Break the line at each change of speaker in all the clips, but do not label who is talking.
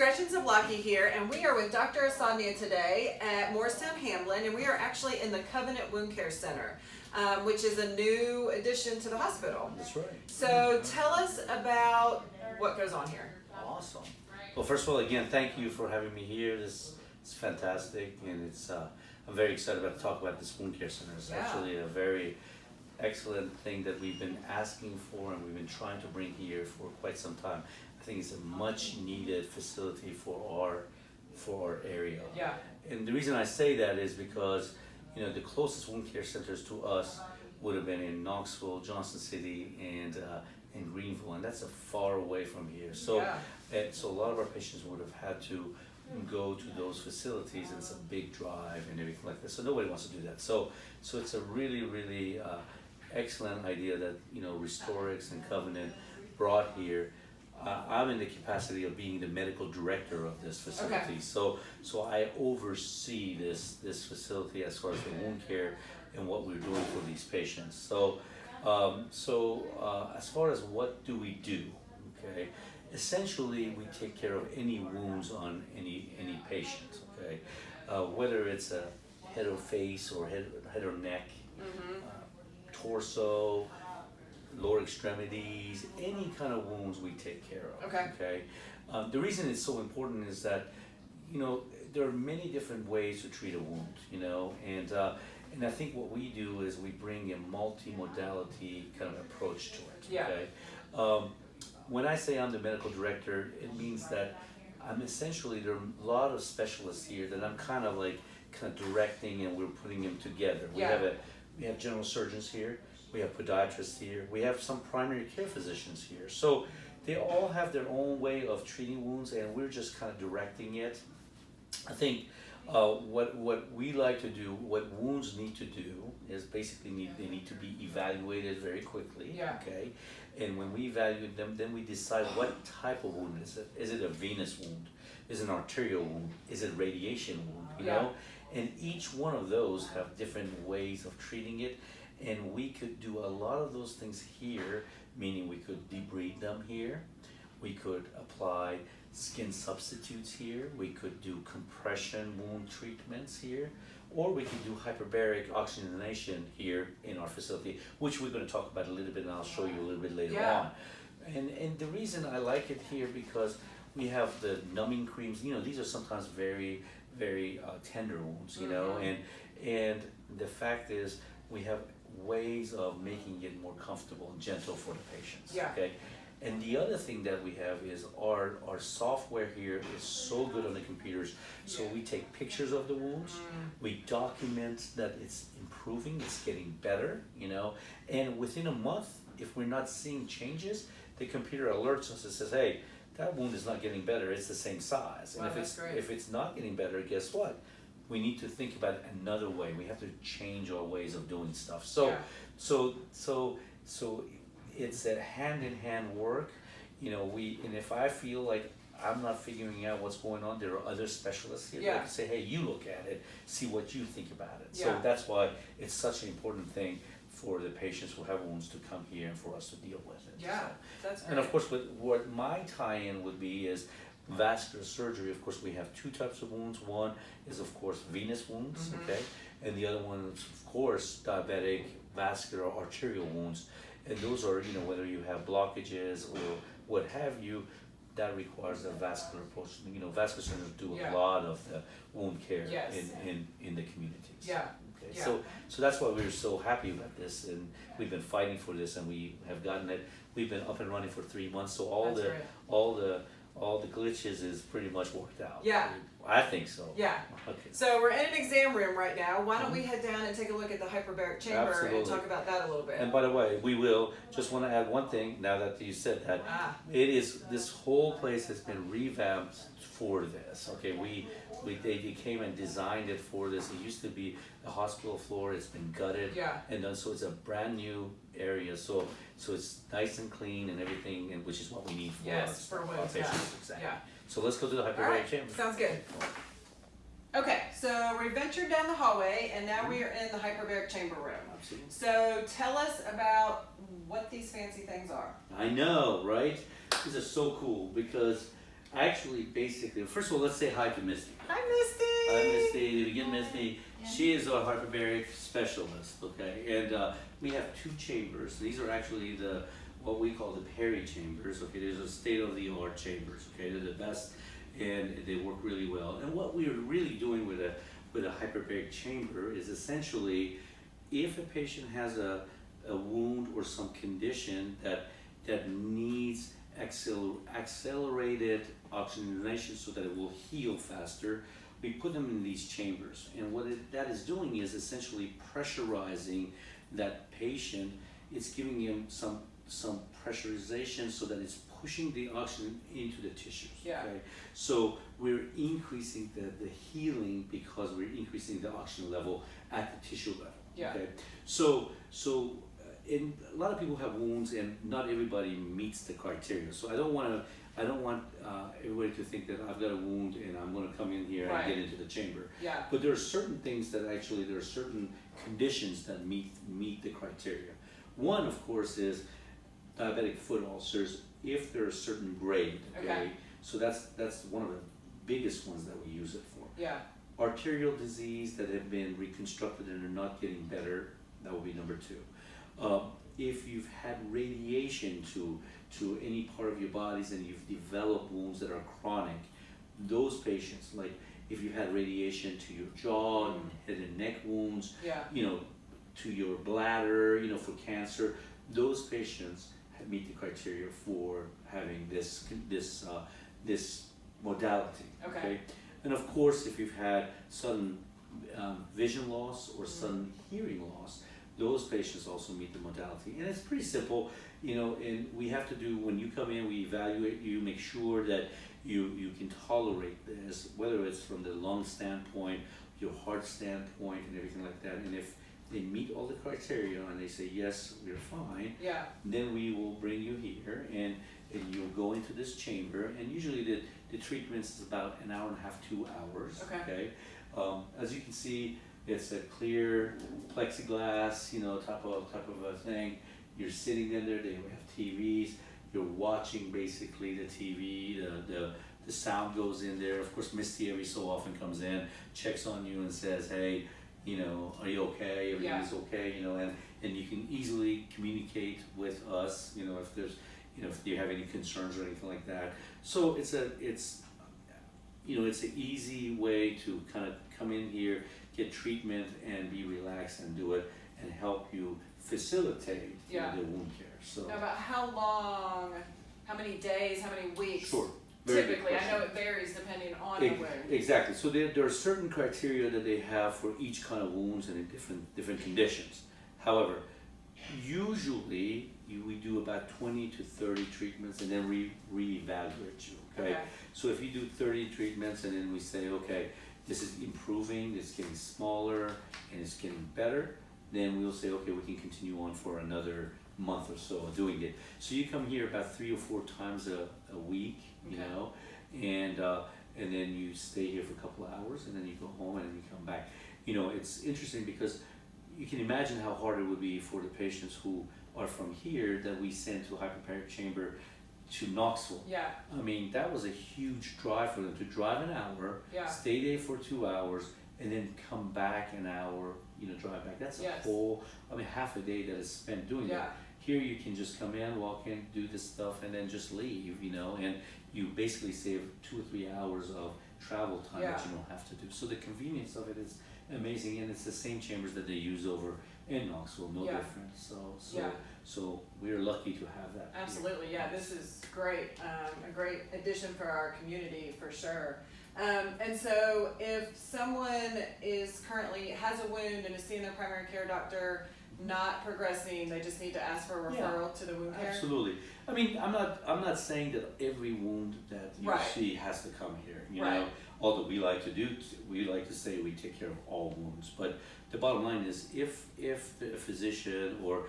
Gretchen Zablocki here, and we are with Dr. Asanya today at Morristown Hamlin, and we are actually in the Covenant Wound Care Center, which is a new addition to the hospital.
That's right.
So tell us about what goes on here.
Awesome. Well, first of all, again, thank you for having me here. This is fantastic, and it's I'm very excited about to talk about this wound care center. It's actually a very excellent thing that we've been asking for and we've been trying to bring here for quite some time. I think it's a much needed facility for our area.
Yeah.
And the reason I say that is because, you know, the closest wound care centers to us would have been in Knoxville, Johnson City, and Greenville, and that's far away from here. So, so a lot of our patients would have had to go to those facilities, and it's a big drive and everything like that. So nobody wants to do that. So it's a really excellent idea that, you know, Restorix and Covenant brought here. I'm in the capacity of being the medical director of this facility. So I oversee this facility as far as the wound care and what we're doing for these patients. So as far as what do we do, okay? Essentially, we take care of any wounds on any patient, okay? Whether it's a head or face or head or neck, torso, lower extremities, any kind of wounds we take care of. Okay. The reason it's so important is that, you know, there are many different ways to treat a wound, you know, and I think what we do is we bring a multi-modality kind of approach to it. Okay. When I say I'm the medical director, it means that I'm essentially, there are a lot of specialists here that I'm kind of directing, and we're putting them together. We have general surgeons here. We have podiatrists here. We have some primary care physicians here. So they all have their own way of treating wounds, and we're just kind of directing it. I think what we like to do, what wounds need to do, is basically they need to be evaluated very quickly. Okay, and when we evaluate them, then we decide what type of wound is it. Is it a venous wound? Is it an arterial wound? Is it a radiation wound? You know, and each one of those have different ways of treating it. And we could do a lot of those things here, meaning we could debride them here. We could apply skin substitutes here. We could do compression wound treatments here. Or we could do hyperbaric oxygenation here in our facility, which we're going to talk about a little bit, and I'll show you a little bit later on. And the reason I like it here, because we have the numbing creams. You know, these are sometimes very, very tender wounds, you know, and the fact is we have ways of making it more comfortable and gentle for the patients. Okay. And the other thing that we have is our software here is so good on the computers. So we take pictures of the wounds, we document that it's improving, it's getting better, you know, and within a month, if we're not seeing changes, the computer alerts us and says, hey, that wound is not getting better, it's the same size. And if it's not getting better, guess what? We need to think about it another way. We have to change our ways of doing stuff. So it's a hand-in-hand work. You know, and if I feel like I'm not figuring out what's going on, there are other specialists here that can say, hey, you look at it, see what you think about it. So that's why it's such an important thing for the patients who have wounds to come here and for us to deal with it.
That's great.
And of course, what my tie-in would be is vascular surgery. Of course, we have two types of wounds. One is, of course, venous wounds, okay, and the other one is, of course, diabetic vascular arterial wounds. And those are, you know, whether you have blockages or what have you, that requires a vascular approach. You know, vascular surgeons do a lot of the wound care in the communities. Okay. So that's why we're so happy about this, and we've been fighting for this, and we have gotten it. We've been up and running for 3 months, so all the glitches is pretty much worked out. I think so. Okay.
So we're in an exam room right now. Why don't we head down and take a look at the hyperbaric chamber and talk about that a little bit?
And by the way, we will just want to add one thing. Now that you said that, this whole place has been revamped for this. Okay, they came and designed it for this. It used to be a hospital floor. It's been gutted, and then so it's a brand new area. So it's nice and clean and everything, and which is what we need for us,
for wounds.
Exactly. So let's go to the hyperbaric chamber.
Sounds good. Okay, so we ventured down the hallway, and now we are in the hyperbaric chamber room.
Absolutely.
So tell us about what these fancy things are.
I know, right? These are so cool because Actually, basically, first of all, let's say hi to Misty.
Hi, Misty.
Hi, Misty. Did we get Misty? Yeah. She is our hyperbaric specialist, okay? And we have 2 chambers. These are actually what we call the Perry chambers, okay? These are state-of-the-art chambers, okay? They're the best, and they work really well. And what we are really doing with a hyperbaric chamber is essentially, if a patient has a wound or some condition that needs accelerated oxygenation so that it will heal faster, we put them in these chambers. And what that is doing is essentially pressurizing that patient. It's giving him some pressurization so that it's pushing the oxygen into the tissues.
Yeah.
Okay? So we're increasing the healing because we're increasing the oxygen level at the tissue level.
Yeah.
Okay? So and a lot of people have wounds, and not everybody meets the criteria. So I don't want everybody to think that I've got a wound and I'm going to come in here and get into the chamber.
Yeah.
But there are certain things that actually, there are certain conditions that meet the criteria. One, of course, is diabetic foot ulcers if they're a certain grade. Okay. So that's one of the biggest ones that we use it for.
Yeah.
Arterial disease that have been reconstructed and are not getting better, that will be number 2. If you've had radiation to any part of your bodies and you've developed wounds that are chronic, those patients, like if you had radiation to your jaw and head and neck wounds, to your bladder, for cancer, those patients meet the criteria for having this modality. Okay. And of course, if you've had sudden vision loss or sudden hearing loss, those patients also meet the modality. And it's pretty simple, and we have to do, when you come in, we evaluate you, make sure that you can tolerate this, whether it's from the lung standpoint, your heart standpoint, and everything like that. And if they meet all the criteria and they say, yes, we're fine, then we will bring you here and you'll go into this chamber. And usually the treatments is about an hour and a half, 2 hours. Okay. As you can see, it's a clear plexiglass, type of a thing. You're sitting in there. They have TVs. You're watching basically the TV. The sound goes in there. Of course, Misty every so often comes in, checks on you, and says, "Hey, are you okay? Everything's okay." And you can easily communicate with us. If there's, if you have any concerns or anything like that. So it's an easy way to kind of come in here, get treatment, and be relaxed and do it, and help you facilitate the wound care. So
now, about how long, how many days, how many weeks?
Sure.
Typically, I know it varies depending on the wound.
Exactly. So there are certain criteria that they have for each kind of wounds and in different conditions. However, usually we do about 20 to 30 treatments and then re-evaluate you. Okay? So if you do 30 treatments and then we say, okay, this is improving, it's getting smaller, and it's getting better, then we'll say, okay, we can continue on for another month or so of doing it. So you come here about 3 or 4 times a week, and then you stay here for a couple of hours, and then you go home, and then you come back. It's interesting because you can imagine how hard it would be for the patients who are from here that we send to Hyperbaric Chamber to Knoxville. I mean, that was a huge drive for them to drive an hour, stay there for 2 hours, and then come back an hour, drive back. That's a whole, half a day that is spent doing that. Here you can just come in, walk in, do this stuff, and then just leave, and you basically save 2 or 3 hours of travel time that you don't have to do. So the convenience of it is amazing, and it's the same chambers that they use over in Knoxville, no different. So we're lucky to have that.
Absolutely, this is great, a great addition for our community for sure. And so if someone has a wound and is seeing their primary care doctor, not progressing, they just need to ask for a referral to the wound care?
Absolutely. I'm not saying that every wound that you see has to come here, although we like to say we take care of all wounds, but the bottom line is if the physician or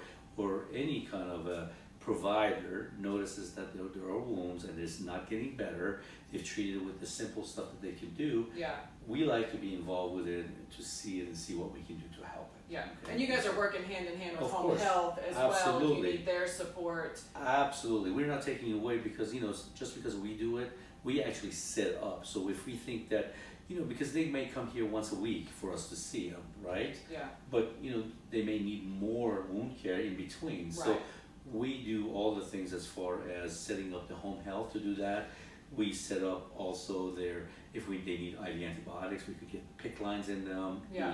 any kind of a provider notices that there are wounds and it's not getting better, they've treated it with the simple stuff that they can do, we like to be involved with it to see it and see what we can do to help it.
And you guys are working hand in hand with home health as well. If you need their support.
Absolutely. We're not taking it away because, just because we do it we actually set up. So if we think that, because they may come here once a week for us to see them, right?
Yeah.
But, they may need more wound care in between.
Right.
So we do all the things as far as setting up the home health to do that. We set up also if they need IV antibiotics, we could get PICC lines in them.
Yeah.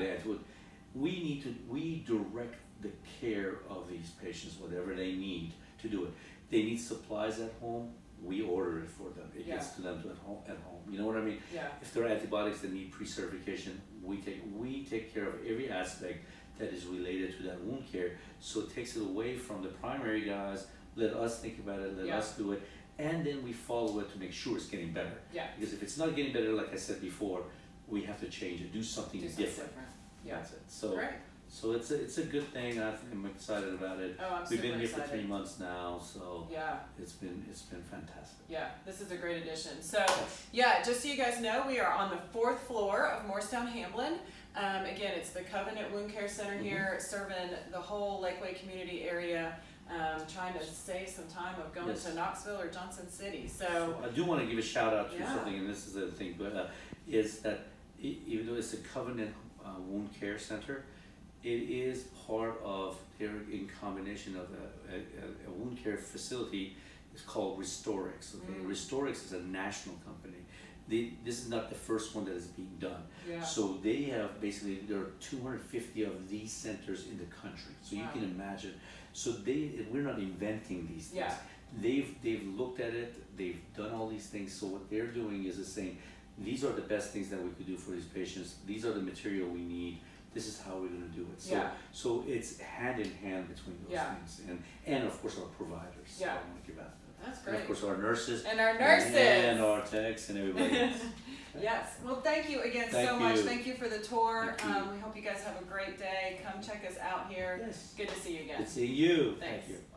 We direct the care of these patients, whatever they need to do it. They need supplies at home, we order it for them. It gets to them at home. You know what I mean?
Yeah.
If there are antibiotics that need pre-certification, we take care of every aspect that is related to that wound care. So it takes it away from the primary guys. Let us think about it. Let us do it, and then we follow it to make sure it's getting better.
Yeah.
Because if it's not getting better, like I said before, we have to change it. Do something different.
Yeah.
That's it. So.
Great.
So it's a good thing. I'm excited about it.
Oh, I'm
We've
super
been here
excited.
for 3 months now, so
Yeah.
it's been fantastic.
Yeah, this is a great addition. So, yeah, just so you guys know, we are on the 4th floor of Morristown Hamblin. Again, it's the Covenant Wound Care Center here, serving the whole Lakeway community area, trying to save some time of going to Knoxville or Johnson City. So
I do want to give a shout out to something, and this is the thing, but is that even though it's a Covenant Wound Care Center, it is part of in combination of a wound care facility. It's called Restorix. Okay, Restorix is a national company. This is not the first one that is being done.
Yeah.
So they have there are 250 of these centers in the country. So you can imagine. So we're not inventing these things.
Yeah.
They've looked at it. They've done all these things. So what they're doing is saying, these are the best things that we could do for these patients. These are the material we need. This is how we're going to do it. So it's hand in hand between those things, and of course our providers.
Yeah.
I want to give that.
That's great.
And of course our nurses.
And our nurses.
And our techs and everybody else.
Yes. Well, thank you again so much. Thank you for the tour. We hope you guys have a great day. Come check us out here.
Yes.
Good to see you again.
Good to see you.
Thanks.
Thank you.